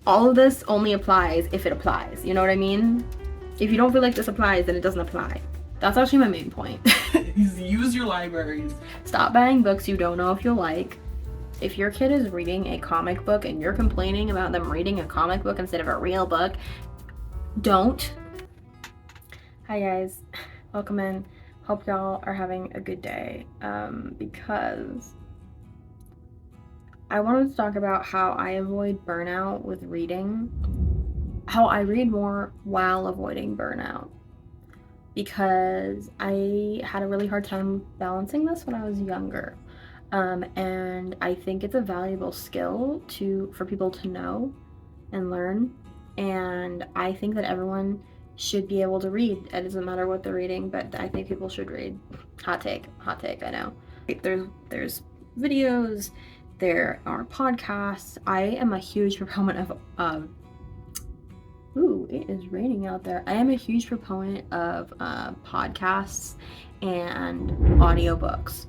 all of this only applies if it applies. You know what I mean? If you don't feel like this applies, then it doesn't apply. That's actually my main point. Use your libraries. Stop buying books you don't know if you'll like. If your kid is reading a comic book and you're complaining about them reading a comic book instead of a real book, don't. Hi guys, welcome in. Hope y'all are having a good day, because I wanted to talk about how I avoid burnout with reading, how I read more while avoiding burnout, because I had a really hard time balancing this when I was younger. And I think it's a valuable skill for people to know and learn. And I think that everyone should be able to read. It doesn't matter what they're reading, but I think people should read. Hot take, I know. There's videos, there are podcasts. I am a huge proponent of ooh, it is raining out there. I am a huge proponent of podcasts and audiobooks.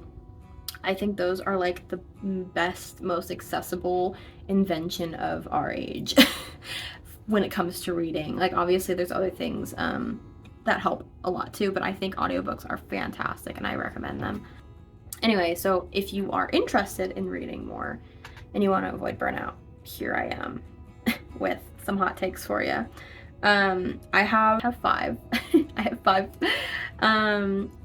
I think those are like the best, most accessible invention of our age when it comes to reading. Like, obviously there's other things that help a lot too, but I think audiobooks are fantastic and I recommend them. Anyway, so if you are interested in reading more and you want to avoid burnout, here I am with some hot takes for you. I have 5. I have 5.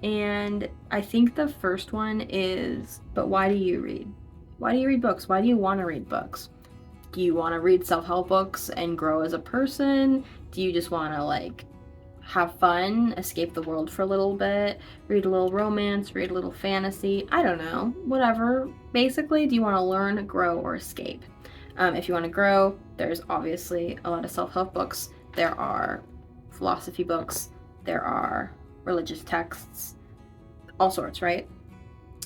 And I think the first one is, but why do you read? Why do you read books? Why do you want to read books? Do you want to read self-help books and grow as a person? Do you just want to like have fun, escape the world for a little bit, read a little romance, read a little fantasy? I don't know, whatever. Basically, do you want to learn, grow, or escape? If you want to grow, there's obviously a lot of self-help books. There are philosophy books. There are religious texts, all sorts, right?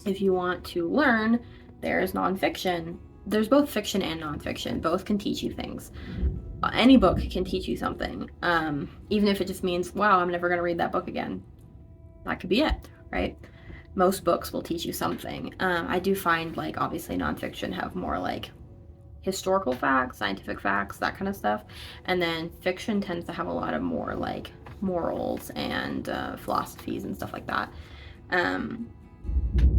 If you want to learn, there's nonfiction. There's both fiction and nonfiction. Both can teach you things. Any book can teach you something, even if it just means, wow, I'm never going to read that book again. That could be it, right? Most books will teach you something. I do find, like, obviously nonfiction have more like historical facts, scientific facts, that kind of stuff, and then fiction tends to have a lot of more like morals and philosophies and stuff like that.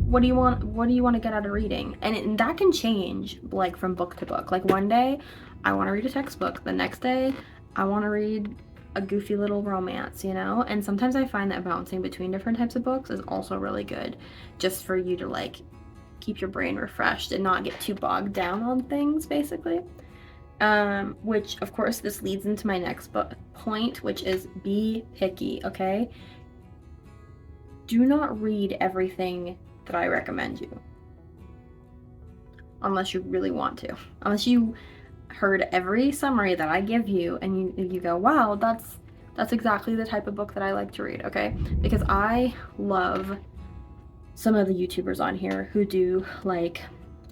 What do you want to get out of reading? And that can change like from book to book. Like, one day I want to read a textbook, the next day I want to read a goofy little romance, you know? And sometimes I find that bouncing between different types of books is also really good, just for you to like keep your brain refreshed and not get too bogged down on things, basically. Which, of course, this leads into my next point, which is be picky, okay? Do not read everything that I recommend you. Unless you really want to. Unless you heard every summary that I give you and you go, wow, that's exactly the type of book that I like to read, okay? Because I love some of the YouTubers on here who do like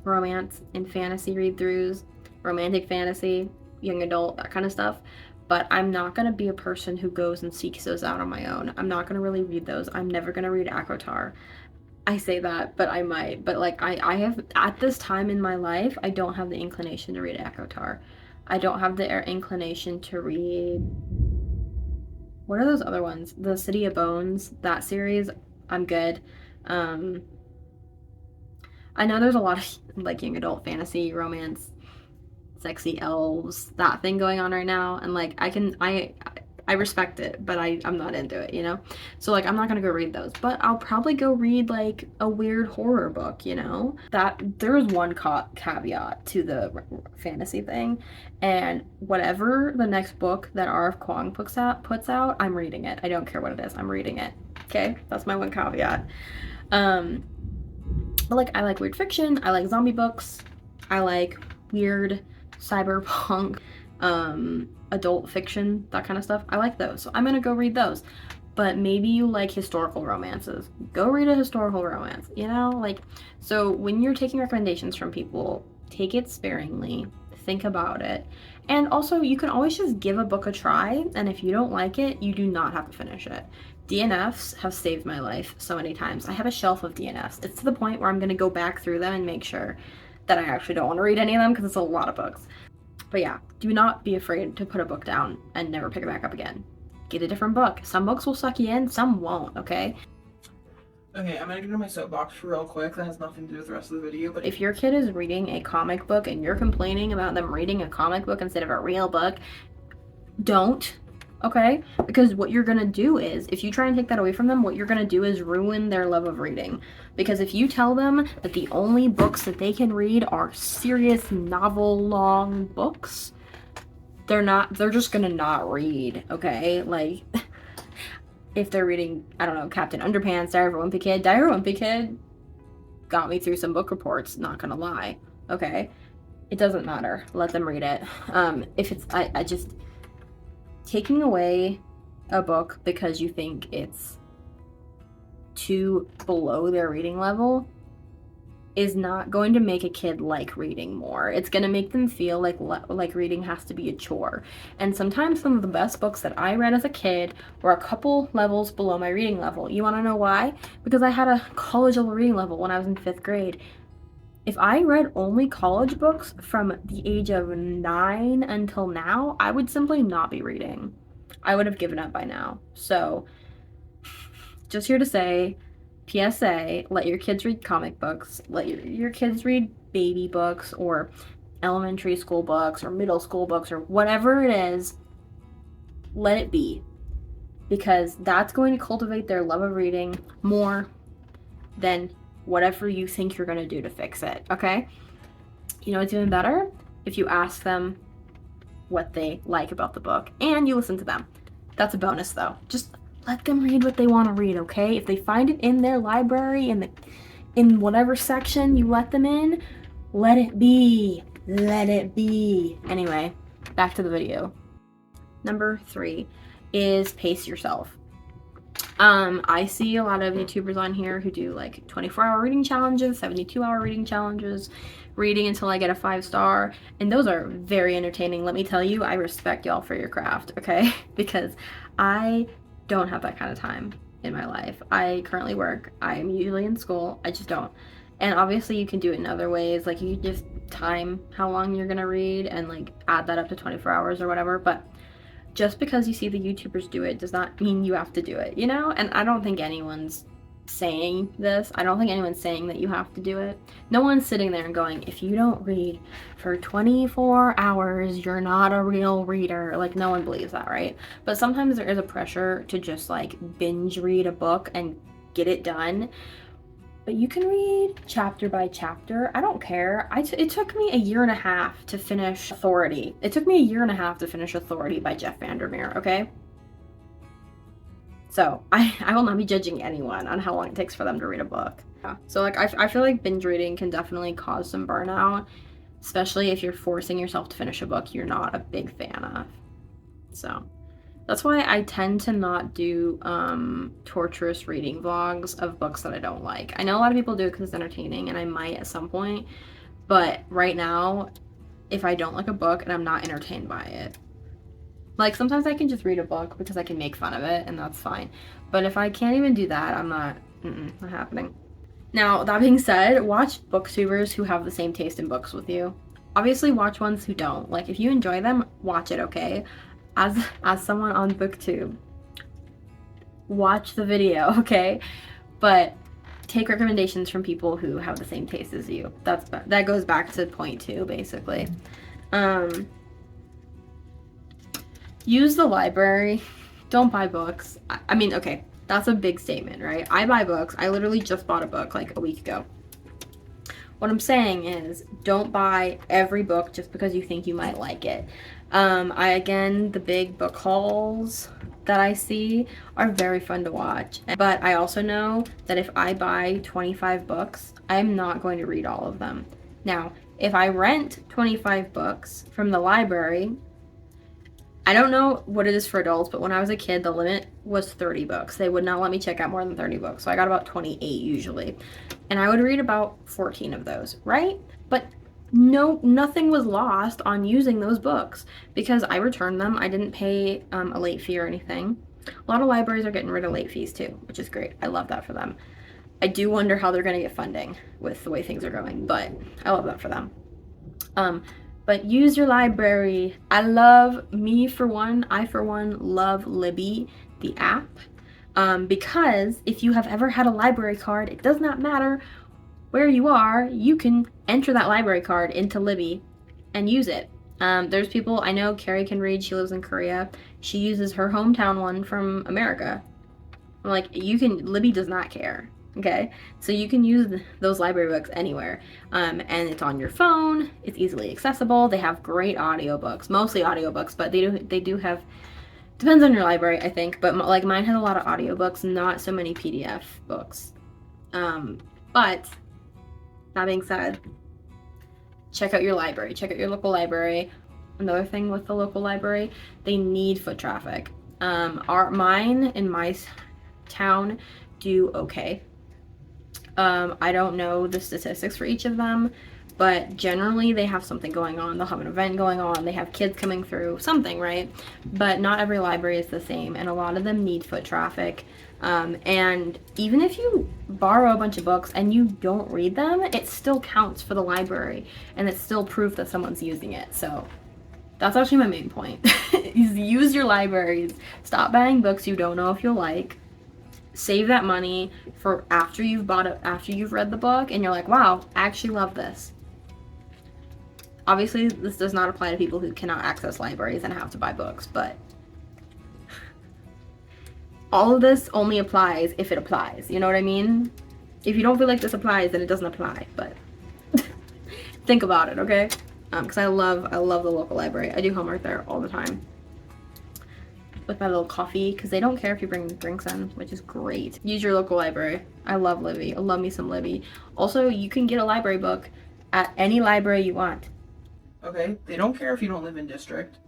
romance and fantasy read-throughs, romantic fantasy, young adult, that kind of stuff. But I'm not going to be a person who goes and seeks those out on my own. I'm not going to really read those. I'm never going to read ACOTAR. I say that, but I might. But like I have, at this time in my life, I don't have the inclination to read ACOTAR. I don't have the inclination to read, what are those other ones? The City of Bones, that series, I'm good. I know there's a lot of like young adult fantasy, romance, sexy elves, that thing going on right now, and like I respect it, but I'm not into it, you know? So like I'm not gonna go read those, but I'll probably go read like a weird horror book, you know? That there's one caveat to the fantasy thing, and whatever the next book that R.F. Kuang puts out, I'm reading it. I don't care what it is, I'm reading it. Okay? That's my one caveat. But like, I like weird fiction, I like zombie books, I like weird cyberpunk, adult fiction, that kind of stuff. I like those, so I'm gonna go read those. But maybe you like historical romances, go read a historical romance, you know? Like, so when you're taking recommendations from people, take it sparingly, think about it. And also, you can always just give a book a try, and if you don't like it, you do not have to finish it. DNFs have saved my life so many times. I have a shelf of DNFs. It's to the point where I'm going to go back through them and make sure that I actually don't want to read any of them, because it's a lot of books. But yeah, do not be afraid to put a book down and never pick it back up again. Get a different book. Some books will suck you in, some won't, okay? Okay, I'm gonna get into my soapbox real quick. That has nothing to do with the rest of the video, but If your kid is reading a comic book and you're complaining about them reading a comic book instead of a real book, don't, okay? Because what you're gonna do is, if you try and take that away from them, what you're gonna do is ruin their love of reading. Because if you tell them that the only books that they can read are serious novel long books, they're just gonna not read, okay? Like, if they're reading, I don't know, Captain Underpants, Diary of a Wimpy Kid. Diary of a Wimpy Kid got me through some book reports, not gonna lie, okay? It doesn't matter. Let them read it. If it's, I just, taking away a book because you think it's too below their reading level is not going to make a kid like reading more. It's going to make them feel like reading has to be a chore. And sometimes some of the best books that I read as a kid were a couple levels below my reading level. You want to know why? Because I had a college level reading level when I was in 5th grade. If I read only college books from the age of 9 until now, I would simply not be reading. I would have given up by now. So, just here to say, PSA, let your kids read comic books. Let your kids read baby books or elementary school books or middle school books or whatever it is. Let it be. Because that's going to cultivate their love of reading more than whatever you think you're going to do to fix it, okay? You know what's even better? If you ask them what they like about the book and you listen to them. That's a bonus though. Just let them read what they want to read, okay? If they find it in their library, in whatever section you let them in, let it be. Let it be. Anyway, back to the video. Number 3 is pace yourself. I see a lot of YouTubers on here who do like 24-hour reading challenges, 72-hour reading challenges, reading until I get a 5-star, and those are very entertaining. Let me tell you, I respect y'all for your craft, okay? Because I don't have that kind of time in my life. I currently work. I'm usually in school. I just don't. And obviously you can do it in other ways. Like you just time how long you're gonna read and like add that up to 24 hours or whatever. But just because you see the YouTubers do it does not mean you have to do it, you know? And I don't think anyone's saying this. I don't think anyone's saying that you have to do it. No one's sitting there and going, if you don't read for 24 hours, you're not a real reader. Like, no one believes that, right? But sometimes there is a pressure to just like binge read a book and get it done. But you can read chapter by chapter. I don't care. It took me a year and a half to finish Authority. It took me a year and a half to finish Authority by Jeff Vandermeer, okay? So I will not be judging anyone on how long it takes for them to read a book. Yeah. So like I feel like binge reading can definitely cause some burnout, especially if you're forcing yourself to finish a book you're not a big fan of. So that's why I tend to not do torturous reading vlogs of books that I don't like. I know a lot of people do it because it's entertaining, and I might at some point, but right now, if I don't like a book and I'm not entertained by it, like sometimes I can just read a book because I can make fun of it, and that's fine. But if I can't even do that, I'm not happening. Now, that being said, watch booktubers who have the same taste in books with you. Obviously, watch ones who don't. Like, if you enjoy them, watch it, okay? As someone on booktube, watch the video, okay? But take recommendations from people who have the same taste as you. That goes back to point 2, basically. Use the library. Don't buy books. I mean, okay, that's a big statement, right? I buy books. I literally just bought a book like a week ago. What I'm saying is, don't buy every book just because you think you might like it. The big book hauls that I see are very fun to watch. But I also know that if I buy 25 books, I'm not going to read all of them. Now, if I rent 25 books from the library, I don't know what it is for adults, but when I was a kid, the limit was 30 books. They would not let me check out more than 30 books. So I got about 28 usually. And I would read about 14 of those, right? But nothing was lost on using those books because I returned them. I didn't pay a late fee or anything. A lot of libraries are getting rid of late fees too, which is great. I love that for them. I do wonder how they're going to get funding with the way things are going, but I love that for them. But use your library. I for one, love Libby, the app. Because if you have ever had a library card, it does not matter where you are, you can enter that library card into Libby and use it. There's people, I know Carrie can read, she lives in Korea. She uses her hometown one from America. Like, Libby does not care. Okay, so you can use those library books anywhere, and it's on your phone. It's easily accessible. They have great audiobooks, mostly audiobooks, but they do have, depends on your library, I think. But like mine has a lot of audiobooks, not so many PDF books. But that being said, check out your library. Check out your local library. Another thing with the local library, they need foot traffic. Mine in my town do okay. I don't know the statistics for each of them, but generally they have something going on. They'll have an event going on. They have kids coming through, something, right? But not every library is the same, and a lot of them need foot traffic. And even if you borrow a bunch of books and you don't read them, it still counts for the library, and it's still proof that someone's using it. So that's actually my main point, is use your libraries. Stop buying books you don't know if you'll like. Save that money for after you've bought it, after you've read the book and you're like, wow, I actually love this. Obviously, this does not apply to people who cannot access libraries and have to buy books, but all of this only applies if it applies. You know what I mean? If you don't feel like this applies, then it doesn't apply, but think about it, okay? Because I love the local library. I do homework there all the time with my little coffee, because they don't care if you bring drinks in, which is great. Use your local library. I love Libby. I love me some Libby. Also, you can get a library book at any library you want. Okay, they don't care if you don't live in district.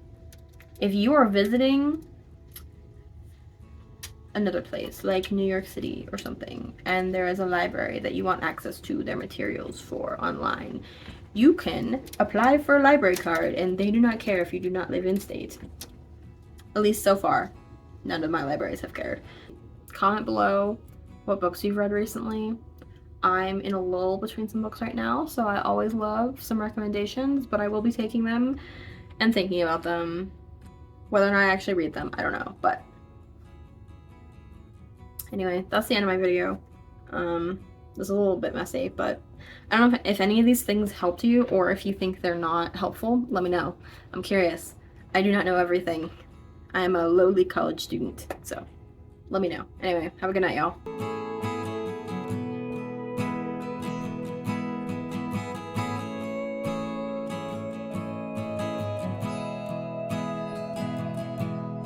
If you are visiting another place, like New York City or something, and there is a library that you want access to their materials for online, you can apply for a library card, and they do not care if you do not live in state. At least so far, none of my libraries have cared. Comment below what books you've read recently. I'm in a lull between some books right now, so I always love some recommendations, but I will be taking them and thinking about them. Whether or not I actually read them, I don't know, but anyway, that's the end of my video. This is a little bit messy, but I don't know if any of these things helped you, or if you think they're not helpful, let me know. I'm curious. I do not know everything. I am a lowly college student, so let me know. Anyway, have a good night, y'all.